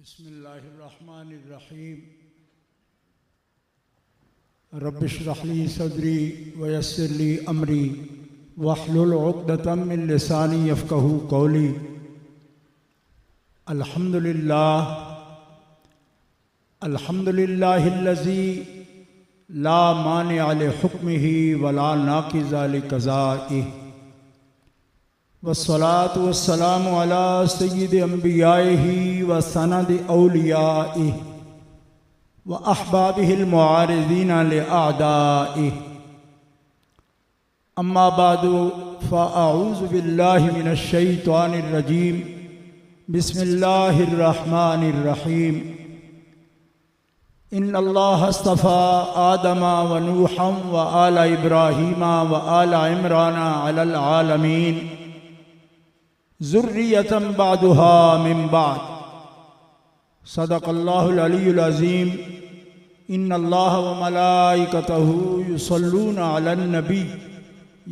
बिस्मिल्लाहिर्रहमानिर्रहीम। रब्बिश्रह ली सदरी वयस्सिर ली अमरी वहलुल उक़दतम मिन लिसानी यफ़क़हू क़ौली। अल्हम्दुलिल्लाहिल्लज़ी ला मानिअ लिहुक्मिही वला नाक़िज़ लिक़ज़ाइही वस्सलातु वस्सलामु अला सय्यिदि अंबियाइही व सनदि औलियाइही व अहबाबिहिल मुआरिज़ीना लिअअदाइही। अम्मा बादु फ़अऊज़ु बिल्लाहि मिनश शैतानिर रजीम। बिस्मिल्लाहिर्रहमानिर्रहीम। इन्नल्लाह अस्तफ़ा आदमा व नूहन व आला इब्राहीमा व आला इमराना अलल आलमीन ज़ुर्रियतन बादुहा मिन बाद। सदक़ल्लाहुल अलीयुल अज़ीम। इन्नल्लाह व मलाइकतहु युसल्लूना अलन नबी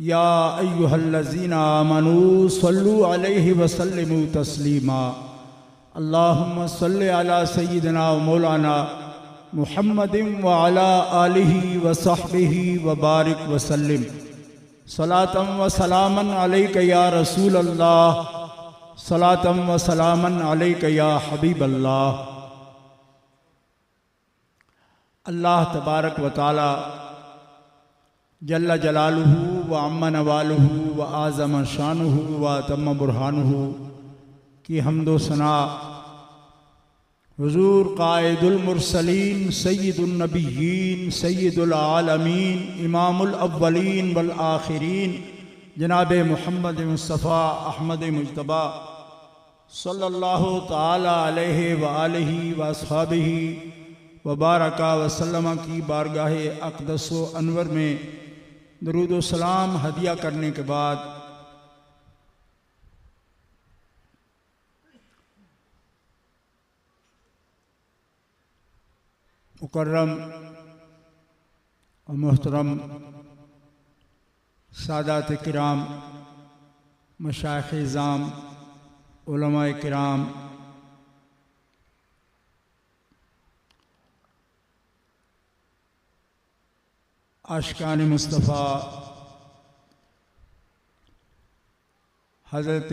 या अय्युहल्लज़ीना आमनू सल्लु अलैहि व सल्लिमू तस्लीमा। अल्लाहुम्मा सल्लि अला सय्यिदिना व मौलाना मुहम्मदिन व अला आलिहि व सहबिहि व बारिक व सल्लिम। सलातम व सलामन अलैका या रसूल अल्लाह, सलातम व सलामन अलैका या हबीब अल्लाह। अल्लाह तबारक व ताला जल्ल जलालुहु व अम्मा नवालुहु व आज़म शानुहु व तम्म बुरहानुहु की हम्दो सना हुज़ूर क़ाइदुल मुरसलीन सय्यिदुन नबिय्यीन सय्यिदुल आलमीन इमामुल अव्वलीन वल आखिरीन जनाब मुहम्मद मुस्तफ़ा अहमद मुज्तबा सल्लल्लाहु ताला अलैहि व आलिहि व अस्हाबिहि व बारका व सल्लम की बारगाह अक़दस व अनवर में दरूद व सलाम हदिया करने के बाद मुकर्रम और मोहतरम सादात किराम, मशाइख़ इज़ाम, उलमाए किराम, आशिकान मुस्तफ़ा, हज़रत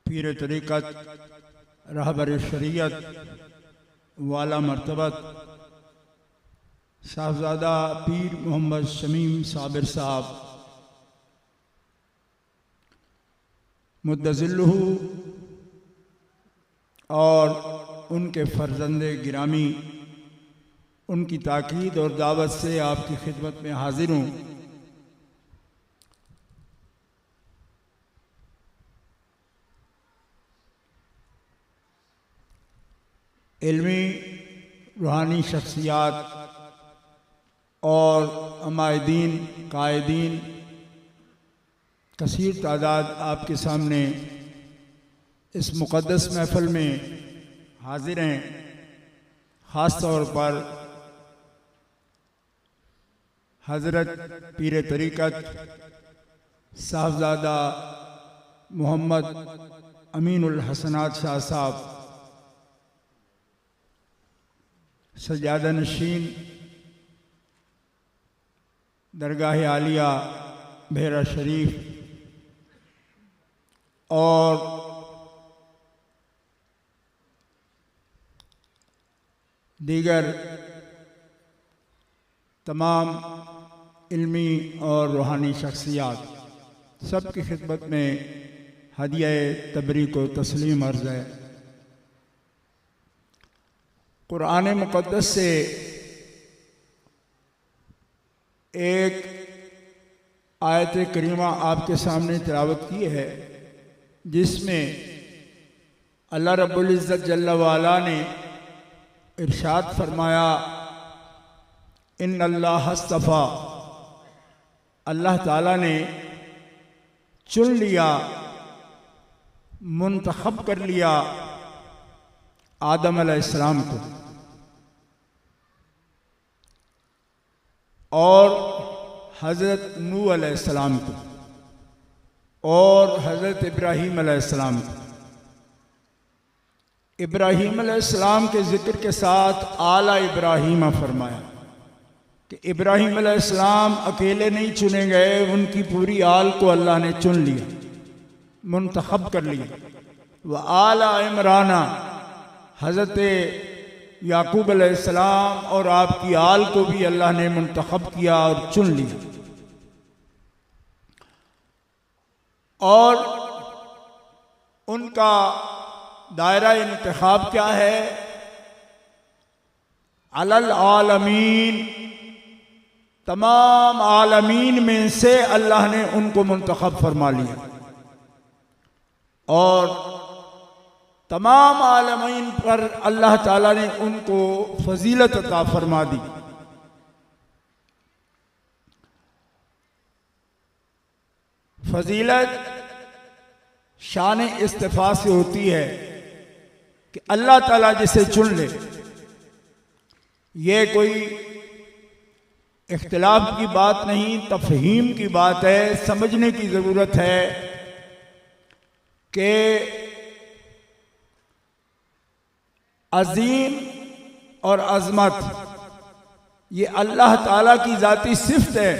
पीर तरीक़त रहबर शरीयत वाला मर्तबत साहबज़ादा पीर मोहम्मद शमीम साबिर साहब मुद्दज़िल्लुहु और उनके फ़र्ज़ंदे गिरामी, उनकी ताकीद और दावत से आपकी खिदमत में हाजिर हूँ। इल्मी रूहानी शख्सियात और अमायदीन कायदीन कसीर तादाद आपके सामने इस मुक़द्दस महफ़िल में हाजिर हैं। ख़ास तौर पर हज़रत पीर तरीक़त साहबज़ादा मोहम्मद अमीनुल हसनात शाह साहब सज्जादा नशीन दरगाह आलिया भेरा शरीफ और दीगर तमाम इल्मी और रूहानी शख्सियात सब की खिदमत में हदिया तबरीक व तस्लीम अर्ज़ है। कुरान मुक़द्दस से एक आयत करीमा आपके सामने तिलावत की है, जिसमें अल्लाह रब्बुल इज़्ज़त जल्ल वाला ने इरशाद फरमाया, इन्नल्लाह अस्तफ़ा, अल्लाह ताला ने चुन लिया, मुंतखब कर लिया आदम अलैहिस्सलाम को और हज़रत नूह अलैहिस्सलाम को और हज़रत इब्राहीम अलैहिस्सलाम को। इब्राहीम अलैहिस्सलाम के ज़िक्र के साथ आला इब्राहीम फरमाया कि इब्राहीम अलैहिस्सलाम अकेले नहीं चुने गए, उनकी पूरी आल को अल्लाह ने चुन लिया, मुंतखब कर लिया। वह आला इमराना, हज़रत याकूब अलैहिस्सलाम और आपकी आल को भी अल्लाह ने मुंतखब किया और चुन लिया। और उनका दायरा इंतखाब क्या है? अलल आलमीन, तमाम आलमीन में से अल्लाह ने उनको मुंतखब फरमा लिया और तमाम आलमीन पर अल्लाह ताला ने उनको फजीलत अता फरमा दी। फजीलत शान इस्तिफा से होती है कि अल्लाह ताला जिसे चुन ले। ये कोई इख्तिलाफ की बात नहीं, तफहीम की बात है, समझने की ज़रूरत है कि अजीम और अजमत ये अल्लाह ताला की ज़ाती सिफ़त है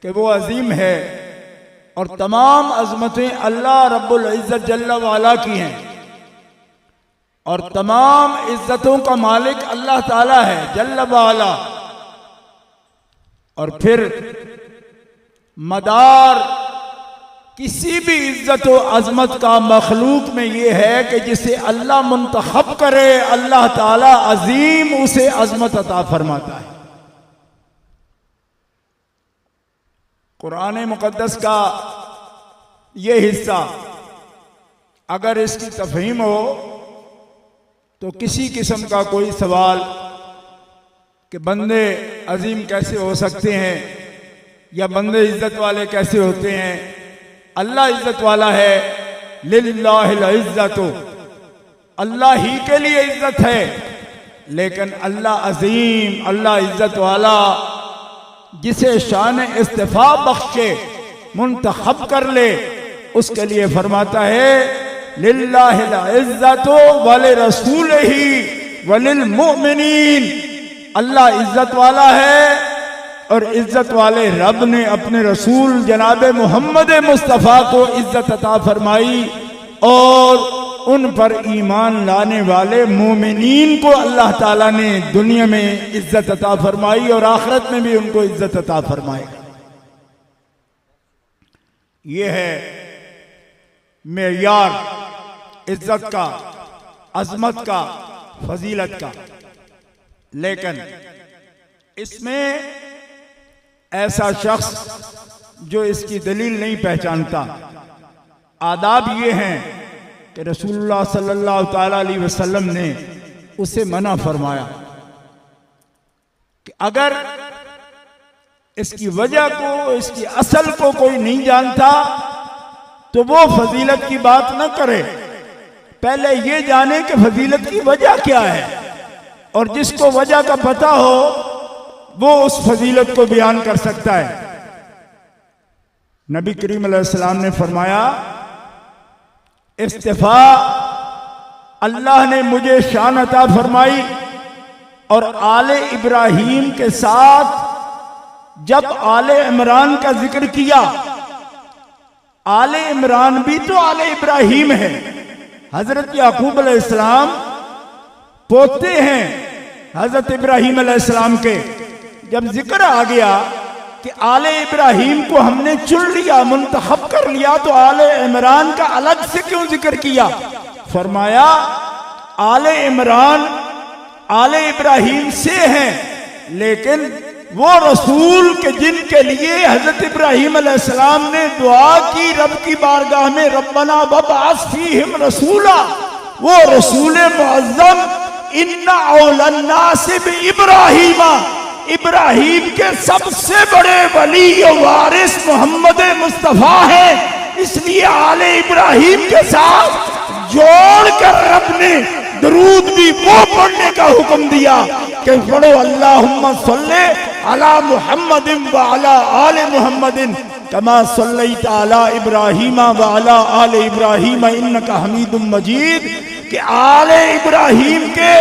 कि वो अजीम है और तमाम अजमतें अल्लाह रब्बुल इज़्ज़त जल्ला वाला की हैं और तमाम इज़्ज़तों का मालिक अल्लाह ताला है जल्ला वाला। और फिर मदार किसी भी इज्जत व अजमत का मखलूक में ये है कि जिसे अल्लाह मुंतखब करे, अल्लाह ताला अजीम उसे अजमत अता फरमाता है। कुरान मुक़द्दस का ये हिस्सा अगर इसकी तफहीम हो तो किसी किस्म का कोई सवाल कि बंदे अजीम कैसे हो सकते हैं या बंदे इज्जत वाले कैसे होते हैं, अल्लाह इज्जत वाला है। लिल्लाहिल इज्जतु, अल्लाह ही के लिए इज्जत है, लेकिन अल्लाह अजीम, अल्लाह इज्जत वाला, जिसे शान इस्तिफा बख्शे, मुंतखब कर ले, उसके लिए फरमाता है लिल्लाहिल इज्जतु वली रसूलिही वलिल मुमिनीन। अल्लाह इज्जत वाला है और इज्जत वाले रब ने अपने रसूल जनाब मोहम्मद मुस्तफ़ा को इज्जत अता फरमाई और उन पर ईमान लाने वाले मोमिनीन को अल्लाह ताला ने दुनिया में इज्जत अता फरमाई और आखिरत में भी उनको इज्जत अता फरमाएगा। ये है मेयार इज्जत का, अजमत का, फजीलत का। लेकिन इसमें ऐसा शख्स जो इसकी दलील नहीं पहचानता, आदाब ये हैं कि रसूलुल्लाह सल्लल्लाहु ताला अलैहि वसल्लम ने उसे मना फरमाया कि अगर इसकी वजह को, इसकी असल को कोई नहीं जानता तो वो फजीलत की बात न करे, पहले ये जाने कि फजीलत की वजह क्या है, और जिसको वजह का पता हो वो उस फजीलत को बयान कर सकता है। नबी करीम अलैहिस्सलाम ने फरमाया, इस्तिफा अल्लाह ने मुझे शान अता फरमाई और आले इब्राहीम के साथ जब आले इमरान का जिक्र किया, आले इमरान भी तो आले इब्राहीम है, हजरत याकूब अलैहिस्सलाम पोते हैं हजरत इब्राहीम अलैहिस्सलाम के। जब जिक्र आ गया कि आले इब्राहीम को हमने चुन लिया, मुंतखब कर लिया, तो आले इमरान का अलग से क्यों जिक्र किया? फरमाया आले इमरान आले इब्राहीम से हैं, लेकिन वो रसूल के जिनके लिए हजरत इब्राहीम अलैहिस्सलाम ने दुआ की रब की बारगाह में, रब्बना वबअस फीहिम रसूला, वो रसूल मुअज्जम इन्ना औलन नास बिइब्राहीमा, इब्राहीम के सबसे बड़े वली और वारिस मोहम्मद मुस्तफ़ा है। इसलिए आले इब्राहीम के साथ जोड़कर रब ने दरूद भी वो पढ़ने का हुक्म दिया कि पढ़ो अल्लाहुम्मा सल्ले अला मुहम्मदिन व अला आले मुहम्मदिन कमा सल्लैता अला इब्राहीम व अला आले इब्राहीम इन्नका हमीदुम मजीद। कि आले इब्राहिम के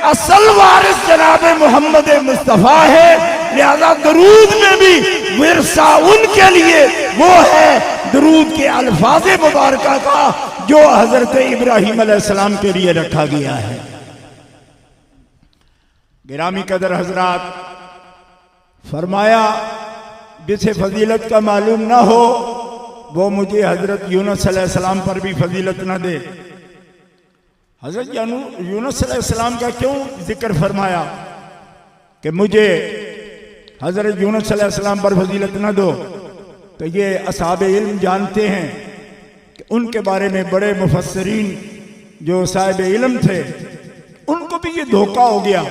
असल वारिस जनाब मोहम्मद मुस्तफ़ा है, लिहाजा दरूद में भी विरसा उनके लिए वो है दरूद के अल्फाज मुबारका का जो हजरत इब्राहिम अलैहिस्सलाम के लिए रखा गया है। गिरामी कदर हजरात, फरमाया जिसे फजीलत का मालूम ना हो वो मुझे हजरत यूनुस अलैहिस्सलाम पर भी फजीलत ना दे। हजरत यूनुस अलैहिस्सलाम का क्यों जिक्र फरमाया कि मुझे हजरत यूनुस अलैहिस्सलाम पर फजीलत ना दो? तो ये असहाबे इल्म जानते हैं कि उनके बारे में बड़े मुफस्सिरीन जो साहिब इल्म थे उनको भी ये धोखा हो गया।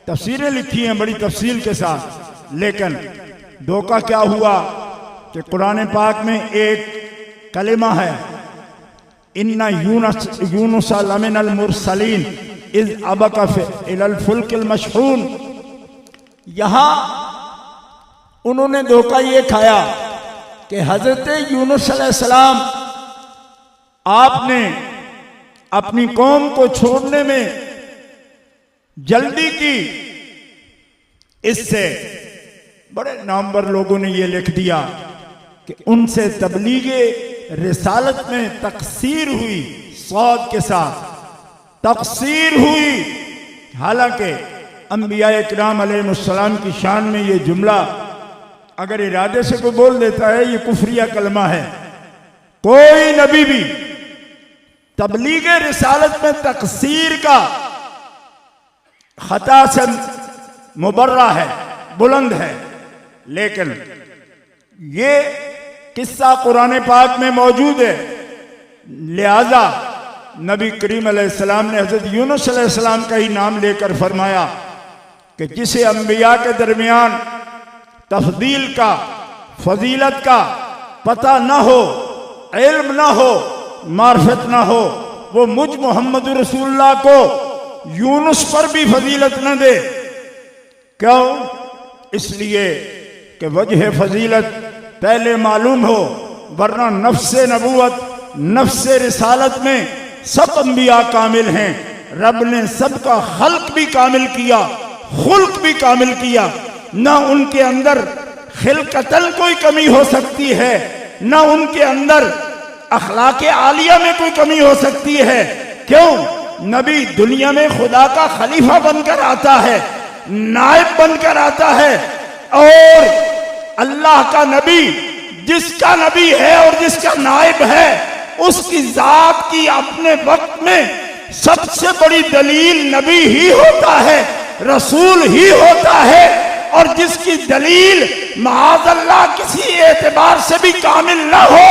तफसीरें लिखी हैं बड़ी तफसील के साथ, लेकिन धोखा क्या हुआ कि कुरान पाक में एक कलिमा है, इन्ना यूनुस लमिनल मुरसलीन इज़ अबका इलल फुल्किल मशहून। यहां उन्होंने धोखा ये खाया कि हजरत यूनुस अलैहिस्सलाम आपने अपनी कौम को छोड़ने में जल्दी की, इससे बड़े नामवर लोगों ने यह लिख दिया कि उनसे तबलीगे रिसालत में तकसीर हुई, सौद के साथ तकसीर हुई। हालांकि अंबिया इकराम अलैहिस्सलाम की शान में ये जुमला अगर इरादे से कोई बोल देता है ये कुफरिया कलमा है। कोई नबी भी तबलीगे रिसालत में तकसीर का खता से मुबर्रा है, बुलंद है, लेकिन ये किस्सा कुरान पाक में मौजूद है। लिहाजा नबी करीम अलैहिस्सलाम ने हजरत यूनुस अलैहिस्सलाम का ही नाम लेकर फरमाया कि जिसे अंबिया के दरमियान तफदील का, फजीलत का पता ना हो, इल्म ना हो, मार्फत ना हो, वो मुझ मोहम्मद रसूलुल्लाह को यूनुस पर भी फजीलत न दे। क्यों? इसलिए कि वजह फजीलत पहले मालूम हो, वरना नफ्से नबूवत, नफ्से रिसालत में सब अंबिया कामिल हैं। रब ने सबका खल्क भी कामिल किया, खुल्क भी कामिल किया। ना उनके अंदर खिलकतन कोई कमी हो सकती है, ना उनके अंदर अखलाक आलिया में कोई कमी हो सकती है। क्यों? नबी दुनिया में खुदा का खलीफा बनकर आता है, नायब बनकर आता है, और अल्लाह का नबी जिसका नबी है और जिसका नायब है उसकी जात की अपने वक्त में सबसे बड़ी दलील नबी ही होता है, रसूल ही होता है। और जिसकी दलील माअज़ल्लाह किसी एतबार से भी कामिल ना हो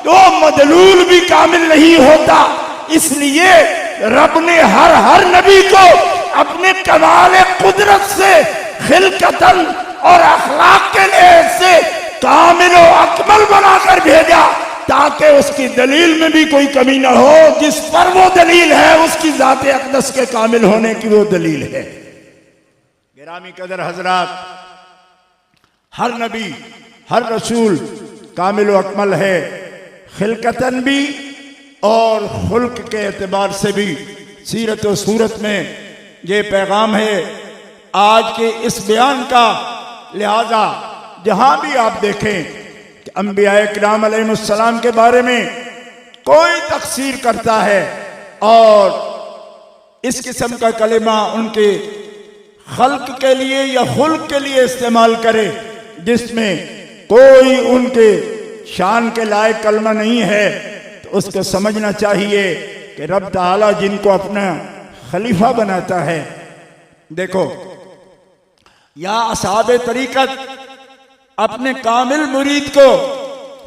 तो मदलूल भी कामिल नहीं होता। इसलिए रब ने हर नबी को अपने कमाल कुदरत से, खिलकतन और अखलाक के लिहाज से कामिल व अकमल बनाकर भेजा ताकि उसकी दलील में भी कोई कमी ना हो। जिस पर वो दलील है उसकी जाते अक़दस के कामिल होने की वो दलील है। गिरामी कदर हजरात, हर नबी, हर रसूल कामिल व अकमल है, खिलकतन भी और खुल्क के एतबार से भी। सीरत व सूरत में ये पैगाम है आज के इस बयान का। लिहाजा जहां भी आप देखें कि अंबिया इकराम अलैहिस्सलाम के बारे में कोई तकसीर करता है और इस किस्म का कलिमा उनके खल्क के लिए या खुल्क के लिए इस्तेमाल करे जिसमें कोई उनके शान के लायक कलमा नहीं है, तो उसको समझना चाहिए कि रब ताला जिनको अपना खलीफा बनाता है। देखो, या असहाबे तरीकत अपने कामिल मुरीद को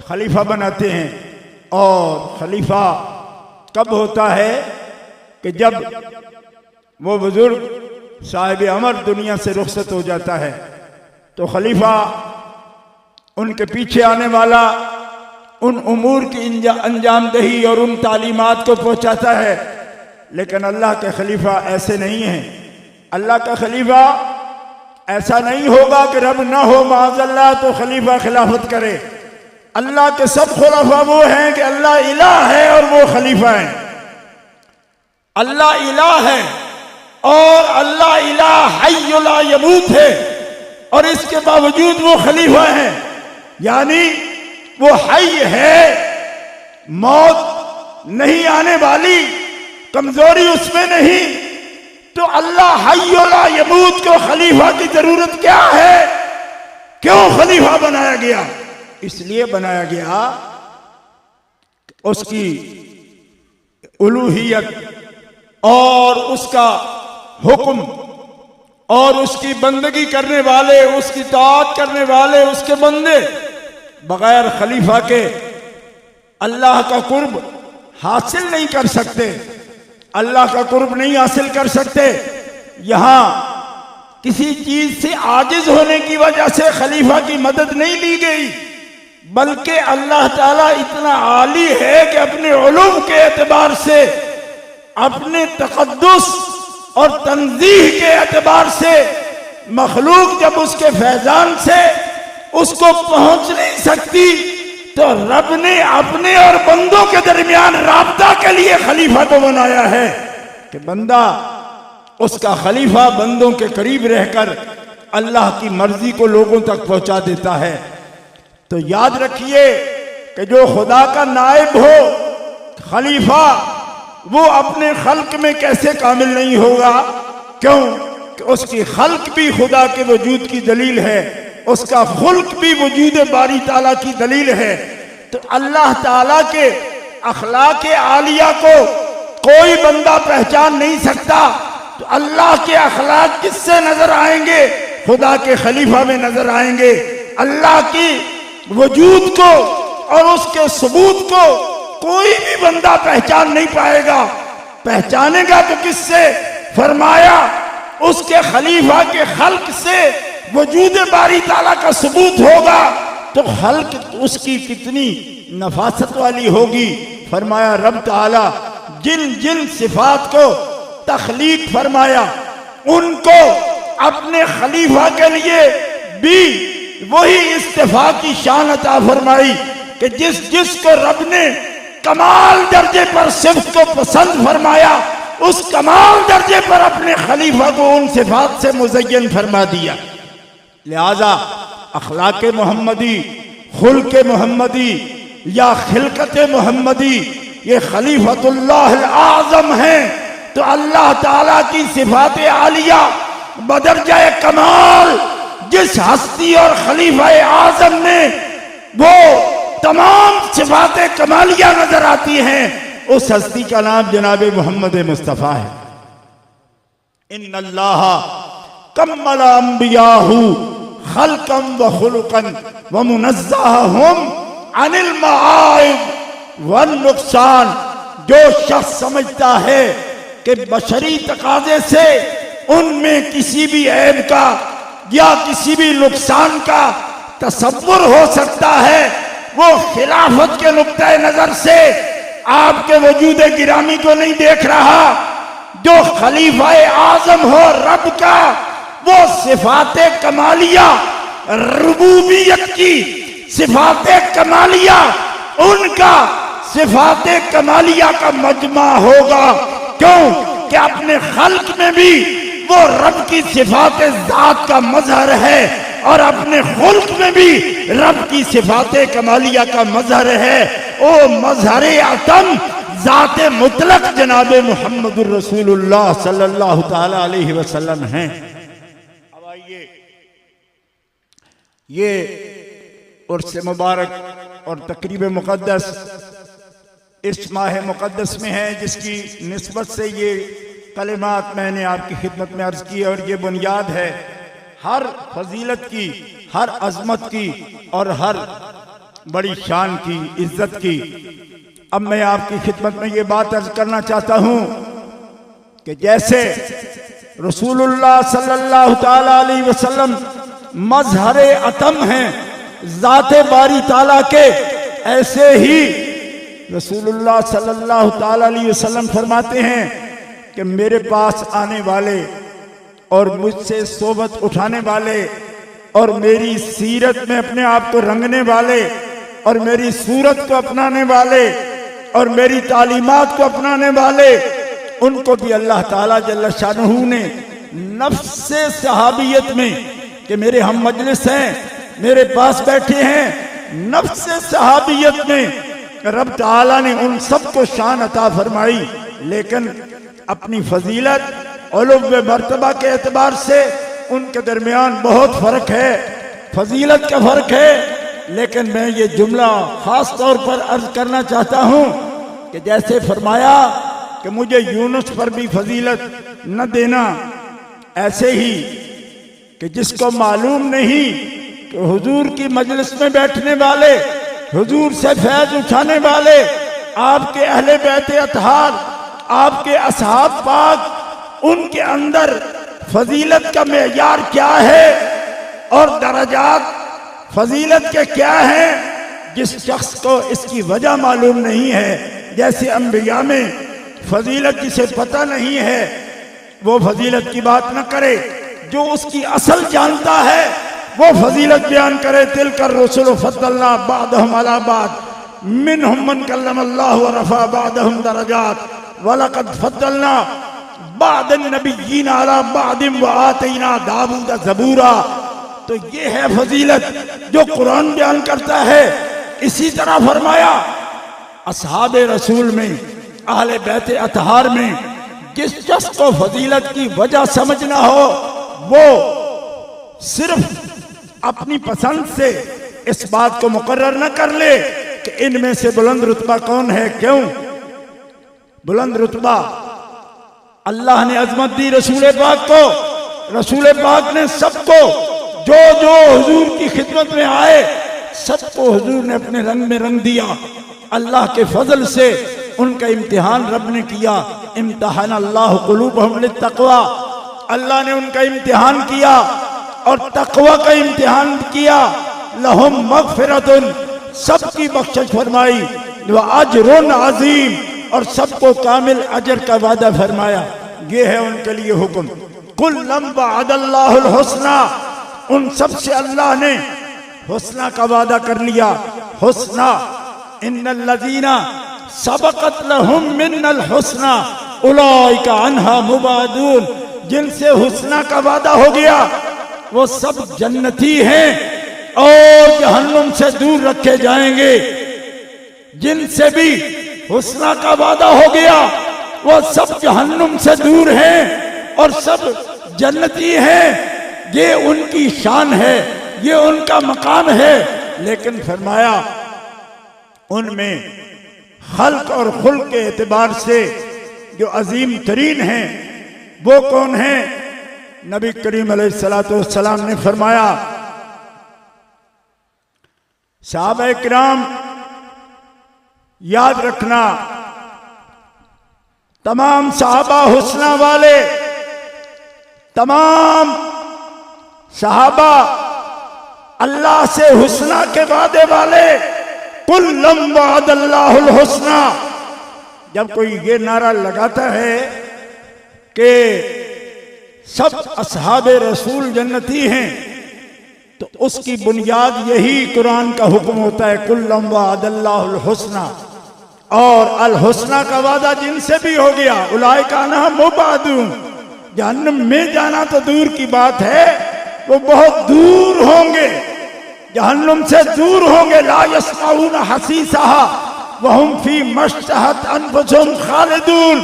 खलीफा बनाते हैं, और खलीफा कब होता है कि जब वो बुजुर्ग साहिब अमर दुनिया से रुखसत हो जाता है तो खलीफा उनके पीछे आने वाला उन उमूर की अंजाम दही और उन तालीमात को पहुंचाता है। लेकिन अल्लाह के खलीफा ऐसे नहीं हैं। अल्लाह का खलीफा ऐसा नहीं होगा कि रब ना हो माअज़ल्लाह तो खलीफा खिलाफत करे। अल्लाह के सब खुलाफा वो हैं कि अल्लाह इलाह है और वो खलीफा है। अल्लाह इलाह है और अल्लाह इलाह हय्युल ला यमूत है, और इसके बावजूद वो खलीफा है, यानी वो हय है, मौत नहीं आने वाली, कमजोरी उसमें नहीं। तो अल्लाह हय्युल ला यमूत को खलीफा की जरूरत क्या है? क्यों खलीफा बनाया गया? इसलिए बनाया गया उसकी उलूहियत और उसका हुक्म और उसकी बंदगी करने वाले, उसकी ताअत करने वाले उसके बंदे बगैर खलीफा के अल्लाह का कुर्ब हासिल नहीं कर सकते, अल्लाह का कुर्ब नहीं हासिल कर सकते। यहां किसी चीज से आजिज होने की वजह से खलीफा की मदद नहीं ली गई, बल्कि अल्लाह ताला इतना आली है कि अपने उलूम के एतबार से, अपने तक़द्दुस और तंज़ीह के एतबार से, मखलूक जब उसके फैजान से उसको पहुंच नहीं सकती, तो रब ने अपने और बंदों के दरमियान राब्ता के लिए खलीफा को बनाया है कि बंदा उसका खलीफा बंदों के करीब रहकर अल्लाह की मर्जी को लोगों तक पहुंचा देता है। तो याद रखिए कि जो खुदा का नायब हो, खलीफा, वो अपने खल्क में कैसे कामिल नहीं होगा? क्यों कि उसकी खल्क भी खुदा के वजूद की दलील है, उसका खुल्क भी वजूद बारी ताला की दलील है। तो अल्लाह ताला के अखलाक आलिया को कोई बंदा पहचान नहीं सकता। तो अल्लाह के अखलाक किससे नजर आएंगे? खुदा के खलीफा में नजर आएंगे। अल्लाह की वजूद को और उसके सबूत को कोई भी बंदा पहचान नहीं पाएगा। पहचानेगा तो किससे? फरमाया उसके खलीफा के खल्क से वजूद बारी ताला का सबूत होगा, तो खल्क उसकी कितनी नफासत वाली होगी। फरमाया रब ताला जिन जिन सिफात को तख्लीक फरमाया, उनको अपने खलीफा के लिए भी वही इस्तिफा की शान अता फरमाई कि जिस जिसको रब ने कमाल दर्जे पर सिफ्त को पसंद फरमाया, उस कमाल दर्जे पर अपने खलीफा को उन सिफात से मुज़य्यन फरमा दिया। लिहाजा अखलाक मोहम्मदी, खुल्क मोहम्मदी या खिलकत मोहम्मदी ये खलीफतुल्लाह आज़म है। तो अल्लाह ताला की सिफात आलिया बदरजाए कमाल जिस हस्ती और खलीफा आज़म ने वो तमाम सिफात कमालिया नजर आती हैं, उस हस्ती का नाम जनाब मोहम्मद मुस्तफ़ा है। इन्नल्लाह कम्मल अंबियाहु खल्कम व खुलुकन व मुनज़्ज़हुम अनिल मआइब व नुक़सान। जो शख्स समझता है कि बशरी तकाजे से उनमें किसी भी ऐब का या किसी भी नुकसान का तसव्वुर हो सकता है, वो खिलाफत के नुक्ते नजर से आपके वजूद गिरामी को नहीं देख रहा। जो खलीफा आजम हो रब का, वो सिफाते कमालिया, रुबूबियत की सिफाते कमालिया, उनका सिफाते कमालिया का मजमा होगा। क्यों कि अपने खल्क में भी वो रब की सिफाते जात का मजहर है और अपने खुल्क में भी रब की सिफाते कमालिया का मजहर है। ओ मजहरे अतम जाते मुतलक जनाब मुहम्मदुर रसूलुल्लाह सल्लल्लाहु ताला अलैहि वसल्लम हैं। अब आइए, ये उर्स मुबारक और तकरीब मुक़द्दस इस माह मुक़द्दस में है, जिसकी निस्बत से ये कलिमात मैंने आपकी खिदमत में अर्ज की, और ये बुनियाद है हर फजीलत की, हर अजमत की और हर बड़ी शान की, इज्जत की। अब मैं आपकी खिदमत में ये बात अर्ज करना चाहता हूँ कि जैसे रसूलुल्लाह सल्लल्लाहु ताला अलैहि वसल्लम मजहरे अतम हैं ज़ाते बारी ताला के, ऐसे ही रसूलुल्लाह सल्लल्लाहु ताला अलैहि वसल्लम फरमाते हैं कि मेरे पास आने वाले और मुझसे सोबत उठाने वाले और मेरी सीरत में अपने आप को रंगने वाले और मेरी सूरत को अपनाने वाले और मेरी तालीमात को अपनाने वाले उनको भी अल्लाह ताला जल्ल शानहू ने नफ्स सहाबियत में कि मेरे हम मजलिस हैं, मेरे पास बैठे हैं, नफ्स सहाबियत में रब ताला ने उन सबको शान अता फरमाई। लेकिन अपनी फजीलत उलूव मर्तबा के एतबार से उनके दरमियान बहुत फ़र्क है, फजीलत का फ़र्क है। लेकिन मैं ये जुमला ख़ास तौर पर अर्ज करना चाहता हूँ कि जैसे फरमाया कि मुझे यूनुस पर भी फजीलत न देना, ऐसे ही कि जिसको मालूम नहीं कि हुजूर की मजलिस में बैठने वाले, हुजूर से फैज़ उठाने वाले, आपके अहले बैत अतहार, आपके असहाब पाक, उनके अंदर फजीलत का मेयार क्या है और दरजात फजीलत के क्या हैं, जिस शख्स को इसकी वजह मालूम नहीं है। जैसे अंबिया में फजीलत जिसे पता नहीं है वो फजीलत की बात न करे, जो उसकी असल जानता है वो फजीलत बयान करे। तिल कर रसूल फद्दलना बादहुम अला बाद मिनहुम मन कल्लमल्लाहु व रफा बादहुम दरजात वलक़द फद्दलना बादन नबिय्यीन अला बादिम व आतैना दाऊद ज़बूरा। तो ये है फजीलत जो कुरान बयान करता है। इसी तरह फरमाया असहाबे रसूल में, अहले बैत अतहार में जिस शख्स को फजीलत की वजह समझना हो वो सिर्फ अपनी पसंद से इस बात को मुकर्रर न कर ले कि इनमें से बुलंद रुतबा कौन है। क्यों बुलंद रुतबा? अल्लाह ने अजमत दी रसूल पाक को, रसूल पाक ने सबको जो जो हुजूर की खिदमत में आए सबको हुजूर ने अपने रंग में रंग दिया। अल्लाह के फजल से उनका इम्तिहान रब ने किया। इम्तिहान अल्लाह कुलूबहुम लित्तक़वा, अल्लाह ने उनका इम्तिहान किया और तकवा का इम्तिहान किया। लहुम मग़फ़िरतुन, सबकी बख्शिश फरमाई, व अजरुन अज़ीम, और सबको कामिल अजर का वादा फरमाया। ये है उनके लिए हुक्म। कुल्लम वअदल्लाहुल हुस्ना, उन सब से अल्लाह ने हुस्ना का वादा कर लिया। हुस्ना इन्नल्लज़ीना सबक़त लहुम मिन्नल हुस्ना उलाइका अन्हा मुबादून, जिनसे हुस्ना का वादा हो गया वो सब जन्नती हैं और जहन्नुम से दूर रखे जाएंगे। जिनसे भी हुस्ना का वादा हो गया वो सब जहन्नुम से दूर हैं और सब जन्नती हैं। ये उनकी शान है, ये उनका मकाम है। लेकिन फरमाया उनमें खल्क और खुल्क के एतबार से जो अजीम तरीन हैं वो कौन है? नबी करीम अलैहिस्सलातु वस्सलाम ने फरमाया, सहाबा किराम याद रखना, तमाम सहाबा हुस्ना वाले, तमाम सहाबा अल्लाह से हुस्ना के वादे वाले। कुल्लम वअदल्लाहुल हुस्ना, जब कोई ये नारा लगाता है कि सब असहाबे रसूल जन्नती हैं तो उसकी बुनियाद यही कुरान का हुक्म होता है, कुल्लम वअदल्लाहुल हुस्ना। और अल हुस्ना का वादा जिनसे भी हो गया उलाइका अन्हा मुबादून, जहन्नम में जाना तो दूर की बात है, वो बहुत दूर होंगे, जहन्नुम से दूर होंगे। ला यस्माऊना हसीसाहा वहुम फी मश्तहत अनफुसुहुम खालिदून,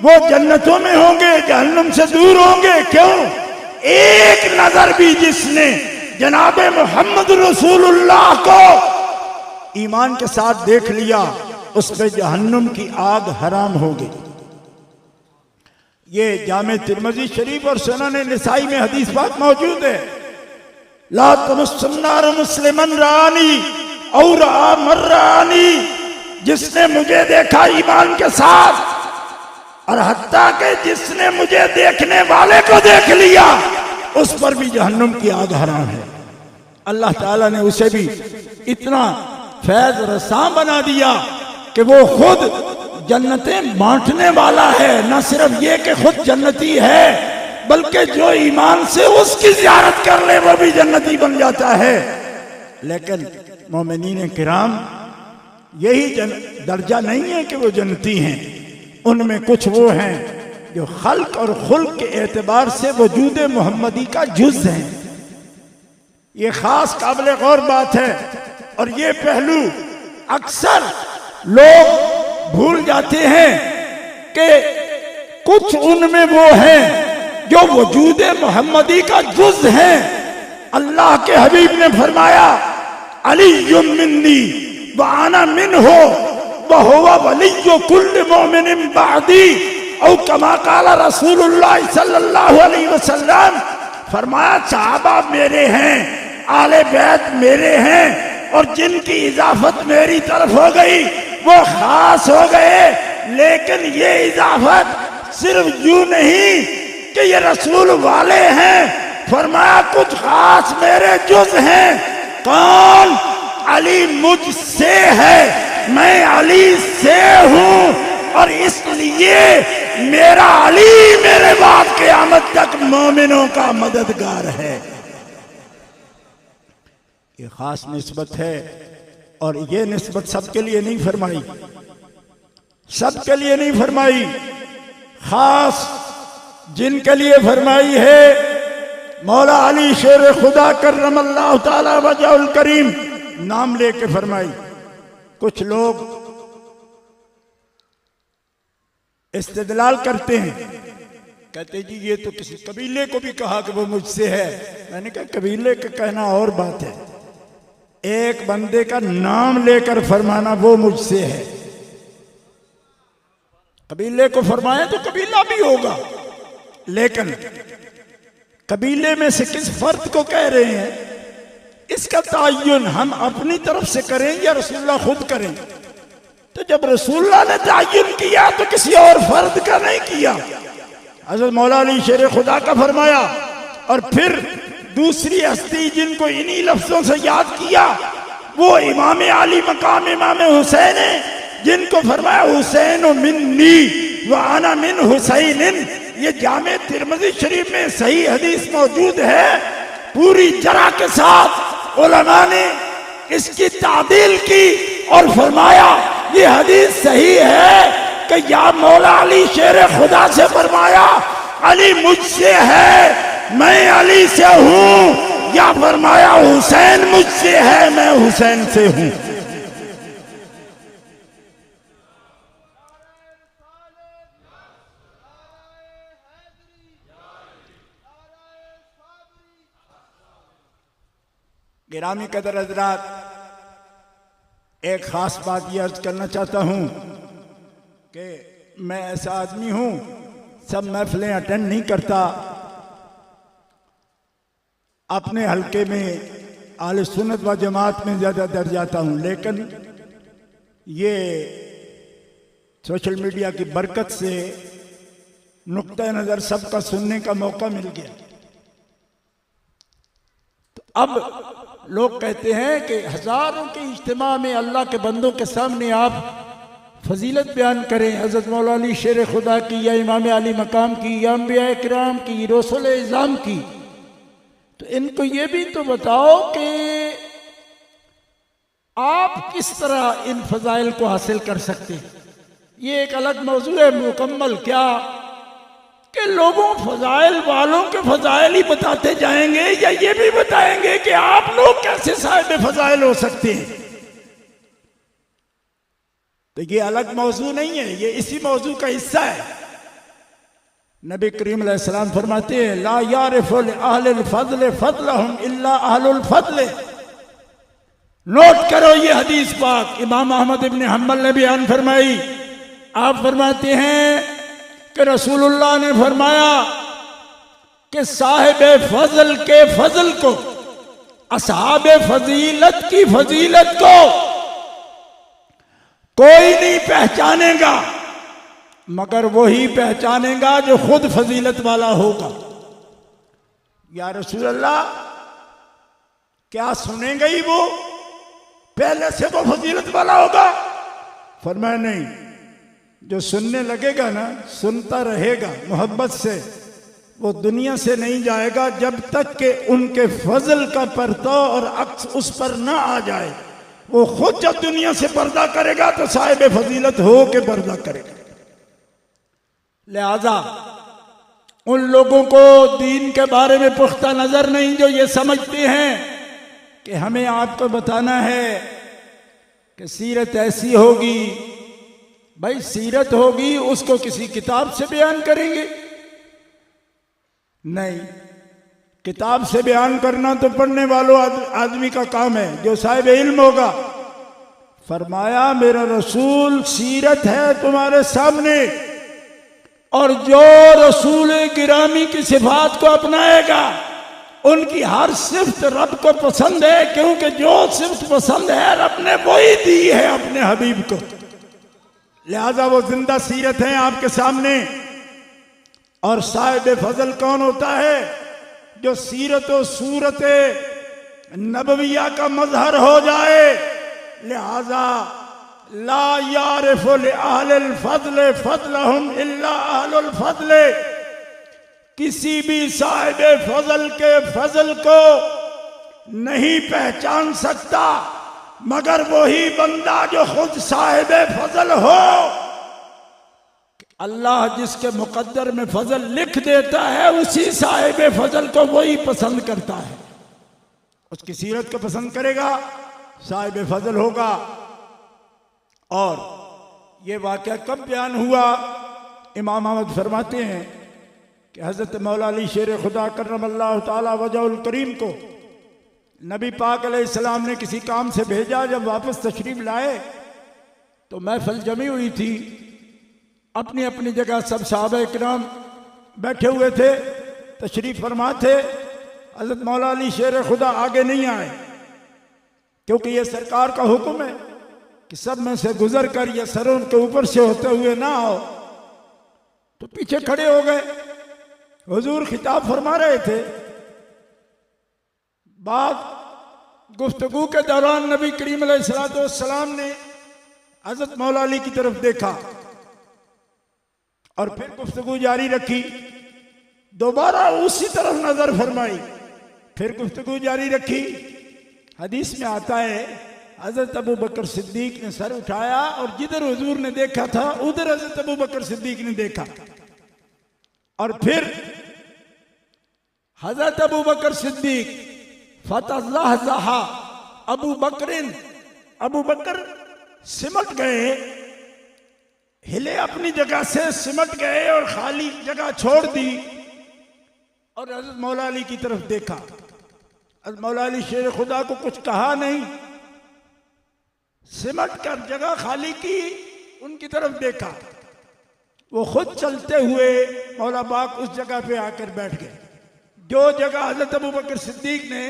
वो जन्नतों में होंगे, जहन्नुम से दूर होंगे। क्यों? एक नजर भी जिसने जनाबे मोहम्मद रसूलुल्लाह को ईमान के साथ देख लिया उस पे जहन्नुम की आग हराम होगी। ये जामे तिरमिज़ी शरीफ और सुनन निसाई में हदीस पाक मौजूद है। ला तमस्सुन्नार मुस्लिमन रानी और मर्रानी, जिसने मुझे देखा ईमान के साथ और हत्ता के जिसने मुझे देखने वाले को देख लिया उस पर भी जहन्नुम की आग हराम है। अल्लाह ताला ने उसे भी इतना फैज रसां बना दिया कि वो खुद जन्नतें बांटने वाला है। न सिर्फ ये कि खुद जन्नती है बल्कि जो ईमान से उसकी ज़ियारत कर ले वो भी जन्नती बन जाता है। लेकिन मोमिनीन किराम यही दर्जा नहीं है कि वो जन्नती हैं, उनमें कुछ वो हैं जो खल्क और खुल्क के एतबार से वजूद मोहम्मदी का जुज़ हैं। ये खास काबिल गौर बात है और ये पहलू अक्सर लोग भूल जाते हैं कि कुछ उनमें वो हैं जो वजूद मोहम्मदी का जुज़ हैं। अल्लाह के हबीब ने फरमाया अलीयुम मिन्नी व अना मिन्हु व हुवा वलिय्यु कुल्लि मुमिनिन बादी औ कमा क़ाला रसूलुल्लाह सल्लल्लाहु अलैहि वसल्लम। फरमाया सहाबा मेरे हैं, आले बैत मेरे हैं और जिनकी इजाफत मेरी तरफ हो गई वो खास हो गए। लेकिन ये इजाफत सिर्फ यूं नहीं कि ये रसूल वाले हैं, फरमाया कुछ खास मेरे जुज़ हैं। कौन? अली मुझसे है, मैं अली से हूं और इसलिए मेरा अली मेरे बाद क़यामत तक मोमिनों का मददगार है। ये खास निस्बत है और ये निस्बत सबके लिए नहीं फरमाई, सबके लिए नहीं फरमाई, खास जिनके लिए फरमाई है मौला अली शेर खुदा कर्रमल्लाहु ताला वजहुल करीम नाम लेके फरमाई। कुछ लोग इस्तेदलाल करते हैं, कहते जी ये तो किसी कबीले को भी कहा कि वो मुझसे है। मैंने कहा कबीले का कहना और बात है, एक बंदे का नाम लेकर फरमाना वो मुझसे है। कबीले को फरमाए तो कबीला भी होगा, लेकिन कबीले में से किस फर्द को कह रहे हैं इसका तायुन हम अपनी तरफ से करें या रसूलुल्लाह खुद करें। तो जब रसूलुल्लाह ने तायुन किया तो किसी और फर्द का नहीं किया। हज़रत मौला अली शेर खुदा का फरमाया और फिर दूसरी हस्ती जिनको इन्हीं लफ्जों से याद किया वो इमाम अली मकाम इमाम हुसैन है, जिनको फरमाया हुसैन मिन्नी व अना मिन हुसैनिन। ये जामे तिरमिज़ी शरीफ में सही हदीस मौजूद है। पूरी जरा के साथ उलमा ने इसकी तादील की और फरमाया ये हदीस सही है कि या मौला अली शेर खुदा से फरमाया अली मुझसे है, मैं अली से हूं, या फरमाया हुसैन मुझसे है, मैं हुसैन से हूं। गिरामी कदर हज़रात, एक खास बात यह अर्ज करना चाहता हूं कि मैं ऐसा आदमी हूं सब महफिलें अटेंड नहीं करता। अपने हल्के में आले सुन्नत व जमात में ज़्यादा दर जाता हूं, लेकिन ये सोशल मीडिया की बरकत से नुक्ता नज़र सबका सुनने का मौका मिल गया। तो अब लोग कहते हैं कि हजारों के इज्तिमा में अल्लाह के बंदों के सामने आप फजीलत बयान करें हज़रत मौला अली शेर खुदा की या इमाम अली मकाम की या अंबिया किराम की, रसूल इज़ाम की। तो इनको ये भी तो बताओ कि आप किस तरह इन फजाइल को हासिल कर सकते हैं। ये एक अलग मौजू है मुकम्मल, क्या कि लोगों फजाइल वालों के फजाइल ही बताते जाएंगे या ये भी बताएंगे कि आप लोग कैसे साहिब फजाइल हो सकते हैं। तो ये अलग मौजू नहीं है, ये इसी मौजू का हिस्सा है। नबी करीम अलैहिस्सलाम फरमाते हैं ला यारिफुल अहलुल फज़ल फज़लहुम इल्ला अहलुल फज़ल। नोट करो ये हदीस पाक इमाम अहमद इब्न हम्बल ने बयान फरमाई। आप फरमाते हैं कि रसूलुल्लाह ने फरमाया कि साहिब फजल के फजल को, असहाब फजीलत की फजीलत को कोई नहीं पहचानेगा मगर वही पहचानेगा जो खुद फजीलत वाला होगा। या रसूल अल्लाह, क्या सुनेंगे ही वो पहले से वो फजीलत वाला होगा? फरमाया नहीं, जो सुनने लगेगा ना, सुनता रहेगा मोहब्बत से, वो दुनिया से नहीं जाएगा जब तक कि उनके फजल का पर्दा और अक्स उस पर ना आ जाए। वो खुद जब दुनिया से पर्दा करेगा तो साहिब फजीलत हो के पर्दा करेगा। लिहाजा उन लोगों को दीन के बारे में पुख्ता नजर नहीं जो ये समझते हैं कि हमें आपको बताना है कि सीरत ऐसी होगी। भाई सीरत होगी उसको किसी किताब से बयान करेंगे? नहीं, किताब से बयान करना तो पढ़ने वालों आदमी का काम है, जो साहिब इल्म होगा। फरमाया मेरा रसूल सीरत है तुम्हारे सामने, और जो रसूल गिरामी की सिफात को अपनाएगा उनकी हर सिफ्त रब को पसंद है, क्योंकि जो सिफ्त पसंद है रब ने वही दी है अपने हबीब को। लिहाजा वो जिंदा सीरत है आपके सामने। और साहिब फजल कौन होता है? जो सीरत और सूरत नबविया का मजहर हो जाए। लिहाजा ला यारिफु अहलिल फज़ल फज़लहुम इल्ला अहलुल फज़ल, किसी भी साहिब फजल के फजल को नहीं पहचान सकता मगर वही बंदा जो खुद साहिब फजल हो। अल्लाह जिसके मुकद्दर में फजल लिख देता है उसी साहिब फजल को वही पसंद करता है, उसकी सीरत को पसंद करेगा, साहिब फजल होगा। और ये वाक़या कब बयान हुआ? इमाम अहमद फरमाते हैं कि हज़रत मौला अली शेर खुदा करमल्लाहु ताला वजहुल करीम को नबी पाक अलैहिस्सलाम ने किसी काम से भेजा। जब वापस तशरीफ लाए तो महफिल जमी हुई थी, अपनी अपनी जगह सब सहाबा इकराम बैठे हुए थे, तशरीफ फरमा थे। हज़रत मौला अली शेर खुदा आगे नहीं आए, क्योंकि ये सरकार का हुक्म है कि सब में से गुजर कर या सरों के ऊपर से होते हुए ना आओ। तो पीछे खड़े हो गए। हुजूर खिताब फरमा रहे थे। बाद गुफ्तगू के दौरान नबी करीम अलैहिस्सलाम ने हज़रत मौला अली की तरफ देखा और फिर गुफ्तगू जारी रखी। दोबारा उसी तरफ नजर फरमाई, फिर गुफ्तगू जारी रखी। हदीस में आता है हजरत अबू बकर सिद्दीक ने सर उठाया और जिधर हुजूर ने देखा था उधर हजरत अबू बकर सिद्दीक ने देखा। और फिर हजरत अबू बकर सिद्दीक फतज़हज़हा अबू बकर सिमट गए, हिले अपनी जगह से सिमट गए और खाली जगह छोड़ दी और हजरत मौला अली की तरफ देखा। हजरत मौला अली शेर खुदा को कुछ कहा नहीं, सिमट कर जगह खाली की, उनकी तरफ देखा। वो खुद चलते हुए मौला बाग उस जगह पे आकर बैठ गए जो जगह हजरत अबू बकर सिद्दीक ने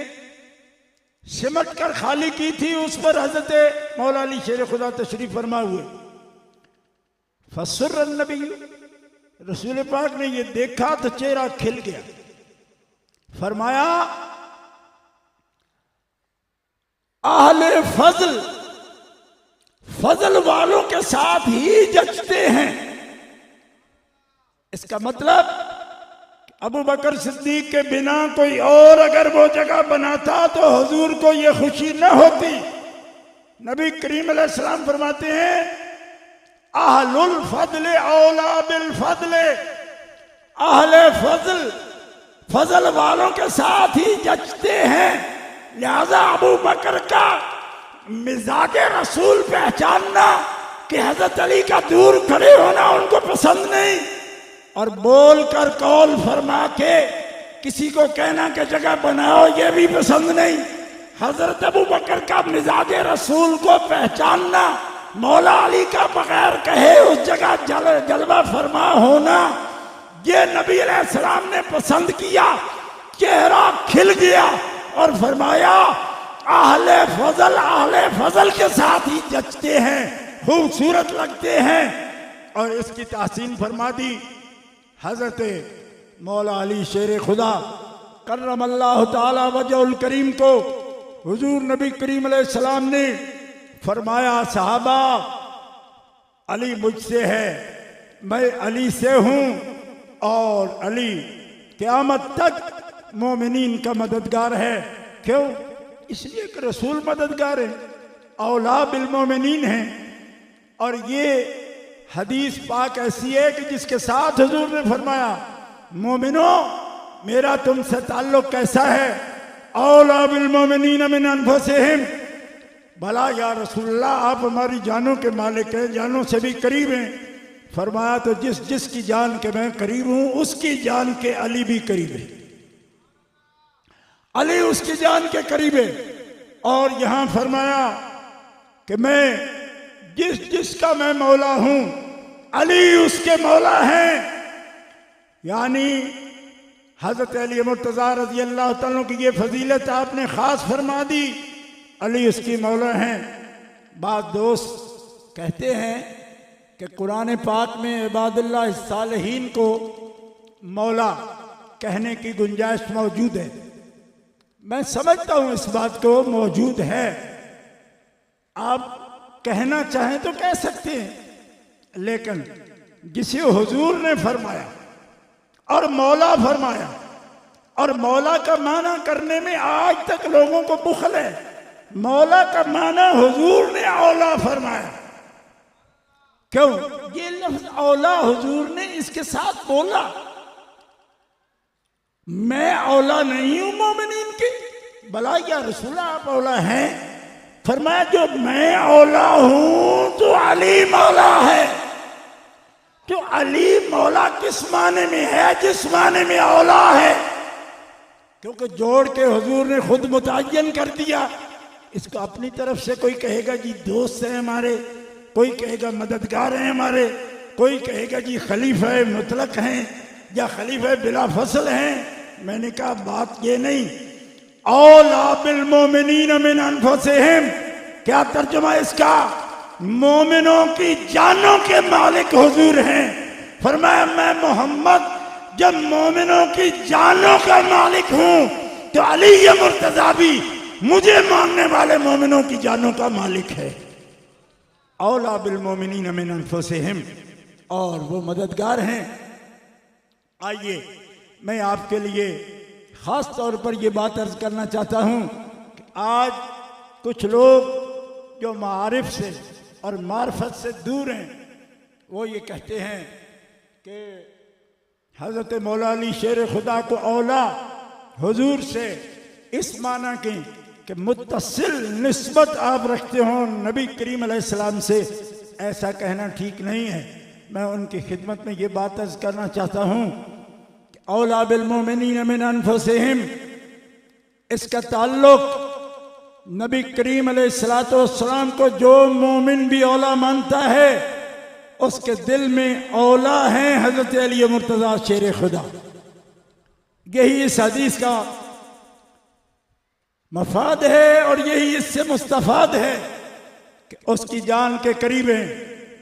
सिमट कर खाली की थी, उस पर हजरत मौला अली शेर खुदा तशरीफ फरमा हुए। फसुर्र नबी, रसूल पाक ने ये देखा तो चेहरा खिल गया। फरमाया अहले फजल फजल वालों के साथ ही जचते हैं। इसका मतलब अबू बकर सिद्दीक के बिना कोई और अगर वो जगह बनाता तो हुजूर को ये खुशी न होती। नबी करीम अलैहिस्सलाम फरमाते हैं अहलुल फजल औला बिल फजल, अहले फजल फजल वालों के साथ ही जचते हैं। लिहाजा अबू बकर का मिजाज रसूल पहचानना कि हजरत अली का दूर खड़े होना उनको पसंद नहीं, और बोल कर कौल फरमा के किसी को कहना कि जगह बनाओ ये भी पसंद नहीं। हजरत अबू बकर का मिजाज रसूल को पहचानना, मौला अली का बगैर कहे उस जगह जलवा फरमा होना, ये नबी अलैहिस्सलाम ने पसंद किया। चेहरा खिल गया और फरमाया अहले फजल के साथ ही जचते हैं, खूबसूरत लगते हैं। और इसकी तासीन फरमा दी हजरत मौला अली शेर खुदा करमल्लाहु ताला वजहुल करीम को। हुजूर नबी करीम अलैहिस्सलाम ने फरमाया सहाबा अली मुझसे है, मैं अली से हूं और अली क़यामत तक मोमिनीन का मददगार है। क्यों? इसलिए कि रसूल मददगार है, औला बिल मोमिनीन है। और ये हदीस पाक ऐसी है कि जिसके साथ हुजूर ने फरमाया, मोमिनो मेरा तुमसे ताल्लुक कैसा है? औला बिल मोमिनीन मिन अनफुसिहिम, भला या रसूलल्लाह आप हमारी जानों के मालिक हैं, जानों से भी करीब हैं। फरमाया तो जिसकी जान के मैं करीब हूं उसकी जान के अली भी करीब है, अली उसकी जान के करीब है। और यहां फरमाया कि मैं जिसका मैं मौला हूं अली उसके मौला हैं, यानी हजरत अली मुर्तज़ा रज़ी अल्लाह तआला की ये फजीलत आपने खास फरमा दी, अली उसकी मौला हैं। बाद दोस्त कहते हैं कि कुरान पाक में इबादुल्लाह सालिहीन को मौला कहने की गुंजाइश मौजूद है। मैं समझता हूं इस बात को मौजूद है, आप कहना चाहें तो कह सकते हैं, लेकिन जिसे हुजूर ने फरमाया और मौला फरमाया, और मौला का माना करने में आज तक लोगों को बुखल है। मौला का माना हुजूर ने औला फरमाया, क्यों? ये लफ्ज औला हुजूर ने इसके साथ बोला, मैं औला नहीं हूं मोमिनीन की, भला या रसूल आप औला हैं? फरमाया जो मैं औला हूं तो अली मौला है। तो अली मौला किस माने में है? जिस माने में औला है, क्योंकि जोड़ के हुजूर ने खुद मुतय्यन कर दिया। इसको अपनी तरफ से कोई कहेगा जी दोस्त हैं हमारे, कोई कहेगा मददगार हैं हमारे, कोई कहेगा जी खलीफा मुतलक हैं या खलीफा बिला फसल हैं। मैंने कहा बात ये नहीं, औला बिल मोमिनीन मिन अनफुसिहिम, क्या तर्जुमा इसका? मोमिनों की जानों के मालिक हुजूर हैं। फरमाया मैं मोहम्मद जब मोमिनों की जानों का मालिक हूं तो अली ये मुर्तज़ा भी मुझे मानने वाले मोमिनों की जानों का मालिक है। औला बिल मोमिनीन मिन अनफुसिहिम, और वो मददगार हैं। आइए मैं आपके लिए खास तौर पर यह बात अर्ज करना चाहता हूं कि आज कुछ लोग जो मारिफ से और मार्फत से दूर हैं, वो ये कहते हैं कि हज़रत मौला अली शेर खुदा को औला हुजूर से इस माना की कि मुत्तसिल निस्बत आप रखते हो नबी करीम अलैहिस्सलाम से, ऐसा कहना ठीक नहीं है। मैं उनकी खिदमत में ये बात अर्ज करना चाहता हूँ कि औला बिल मोमिनीन मिन अनफुसिहिम, इसका ताल्लुक नबी करीम अलैहिस्सलातु वस्सलाम को जो मोमिन भी औला मानता है उसके दिल में औला है हजरत अली मुर्तज़ा शेर खुदा। यही इस हदीस का मफाद है और यही इससे मुस्तफाद है कि उसकी जान के करीब है।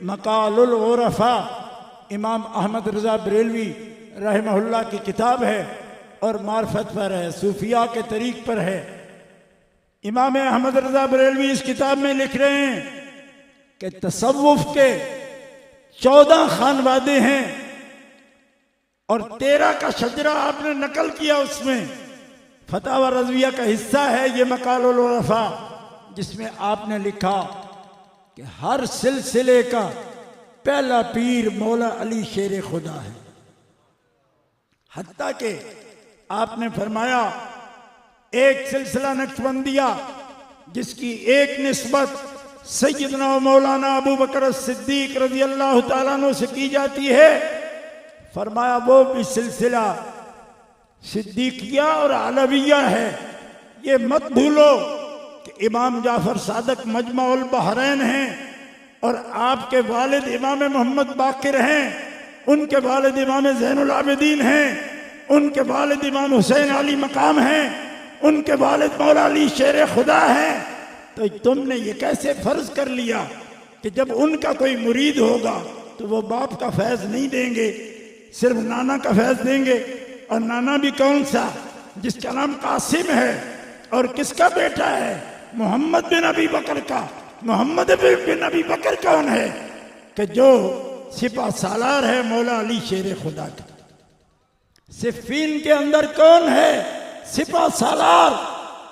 मकालुल उरफा इमाम अहमद रज़ा बरेलवी रहमहुल्लाह की किताब है और मार्फत पर है, सूफिया के तरीक पर है। इमाम अहमद रज़ा बरेलवी इस किताब में लिख रहे हैं कि तसव्वुफ के 14 खानवादे हैं और 13 का शजरा आपने नकल किया, उसमें फतावा रज़विया का हिस्सा है ये मकालुल उरफा, जिसमें आपने लिखा कि हर सिलसिले का पहला पीर मौला अली शेर खुदा है। हत्ता के आपने फरमाया एक सिलसिला नक्शबंदिया जिसकी एक निस्बत सैयदना मौलाना अबू बकर सिद्दीक रज़ी अल्लाह तआला अन्हु से की जाती है। फरमाया वो भी सिलसिला सिद्दीकिया और अलविया है। ये मत भूलो कि इमाम जाफर सादक मजमाउल बहरैन हैं और आपके वालिद इमाम मोहम्मद बाकिर हैं, उनके वालिद इमाम ज़ैनुल आबिदीन हैं, उनके वालिद इमाम हुसैन अली मकाम हैं, उनके वालिद मौला अली शेर खुदा हैं। तो तुमने ये कैसे फर्ज कर लिया कि जब उनका कोई मुरीद होगा तो वो बाप का फैज़ नहीं देंगे, सिर्फ नाना का फैज़ देंगे। और नाना भी कौन सा? जिसका नाम कासिम है और किसका बेटा है? मोहम्मद बिन अबी बकर का। मोहम्मद बिन अबी बकर कौन है? कि जो सिपा सालार है मौला अली शेर खुदा का। सिफ़ीन के अंदर कौन है? सिपा सालार।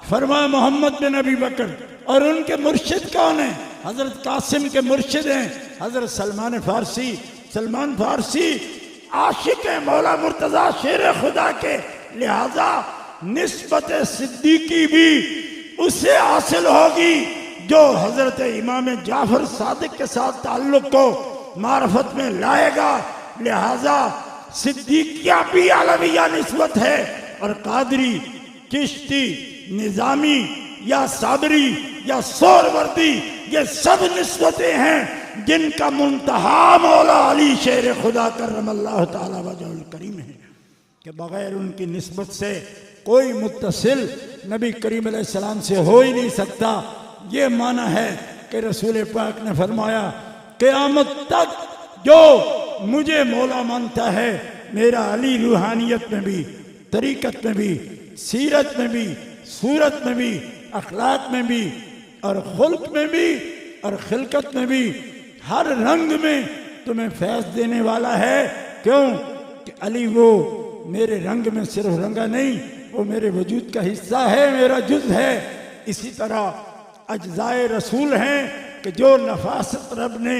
फरमाया मोहम्मद बिन अबी बकर। और उनके मुर्शिद कौन है? हज़रत कासिम के मुर्शिद हैं हज़रत सलमान फारसी आशिक मौला मुर्तज़ा शेर खुदा के, लिहाजा निस्बत सिद्दीकी भी उसे हासिल होगी जो हज़रत इमाम जाफर सादिक के साथ ताल्लुक़ को मारफत में लाएगा। लिहाजा सिद्दीकिया भी अलविया निस्बत है, और कादरी, चिश्ती, निज़ामी या साबरी या सोहरवर्दी ये सब निस्बतें हैं जिनका मुंतहा मौला अली शेर खुदा करमल्लाहु ताला वजहुल करीम है, कि बग़ैर उनकी निस्बत से कोई मुत्तसिल नबी करीम अलैहिस्सलाम से हो ही नहीं सकता। ये माना है कि रसूल पाक ने फरमाया, क़यामत तक जो मुझे मौला मानता है, मेरा अली रूहानियत में भी, तरीक़त में भी, सीरत में भी, सूरत में भी, अखलाक में भी, और खुल्क में भी, और खिलकत में भी, हर रंग में तुम्हें फैज़ देने वाला है। क्यों कि अली वो मेरे रंग में सिर्फ रंगा नहीं, वो मेरे वजूद का हिस्सा है, मेरा जुज़ है। इसी तरह अज्ज़ाए रसूल हैं कि जो नफासत रब ने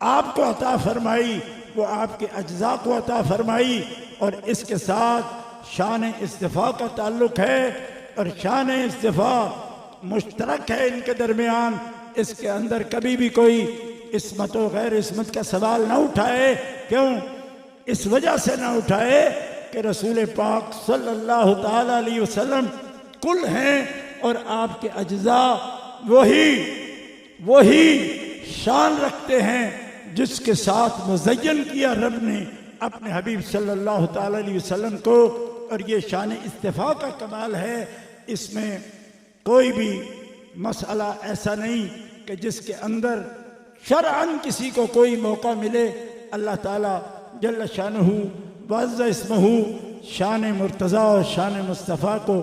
आपको अता फरमाई वो आपके अज्ज़ा को अता फरमाई, और इसके साथ शान इस्तिफ़ा का ताल्लुक़ है, और शान इस्तिफ़ा मुश्तरक है इनके दरमियान। इसके अंदर कभी भी कोई इस्मत व गैर इस्मत का सवाल ना उठाए। क्यों? इस वजह से ना उठाए कि रसूल पाक सल्लल्लाहु ताला अलैहि वसल्लम कुल हैं, और आपके अज्ज़ा वही शान रखते हैं जिसके साथ मुज़य्यन किया रब ने अपने हबीब सल्लल्लाहु ताला अलैहि वसल्लम को। और ये शान इस्तिफ़ा का कमाल है, इसमें कोई भी मसला ऐसा नहीं कि जिसके अंदर शरअन किसी को कोई मौका मिले। अल्लाह ताला जल्ल शानुहु वअज़्ज़ इस्मुहु शान मुर्तज़ा और शान मुस्तफ़ा को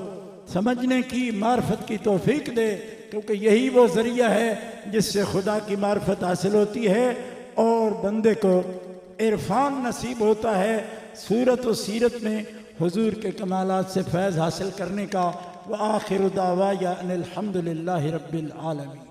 समझने की मार्फत की तौफीक दे, क्योंकि यही वो ज़रिया है जिससे खुदा की मार्फत हासिल होती है और बंदे को इरफान नसीब होता है सूरत व सीरत में हुजूर के कमालात से फैज़ हासिल करने का। व आखिर दावा या अनिल हम्दुलिल्लाहि रब्बिल आलमीन।